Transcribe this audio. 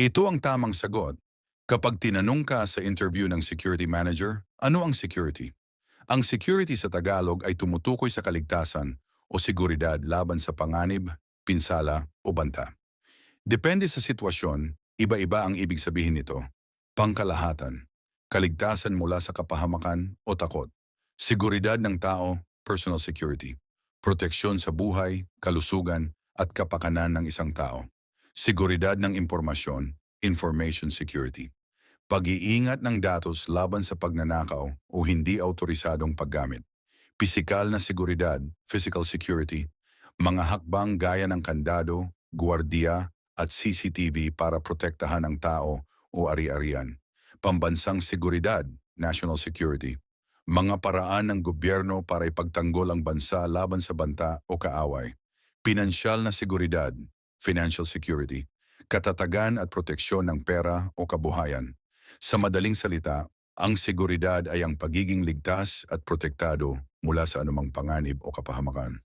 Ito ang tamang sagot. Kapag tinanong ka sa interview ng security manager, ano ang security? Ang security sa Tagalog ay tumutukoy sa kaligtasan o seguridad laban sa panganib, pinsala o banta. Depende sa sitwasyon, iba-iba ang ibig sabihin nito. Pangkalahatan, kaligtasan mula sa kapahamakan o takot. Seguridad ng tao, personal security. Proteksyon sa buhay, kalusugan at kapakanan ng isang tao. Seguridad ng impormasyon, information security. Pag-iingat ng datos laban sa pagnanakaw o hindi autorisadong paggamit. Pisikal na seguridad, physical security. Mga hakbang gaya ng kandado, gwardiya at CCTV para protektahan ang tao o ari-arian. Pambansang seguridad, national security. Mga paraan ng gobyerno para ipagtanggol ang bansa laban sa banta o kaaway. Pinansyal na seguridad, financial security. Katatagan at proteksyon ng pera o kabuhayan. Sa madaling salita, ang seguridad ay ang pagiging ligtas at protektado mula sa anumang panganib o kapahamakan.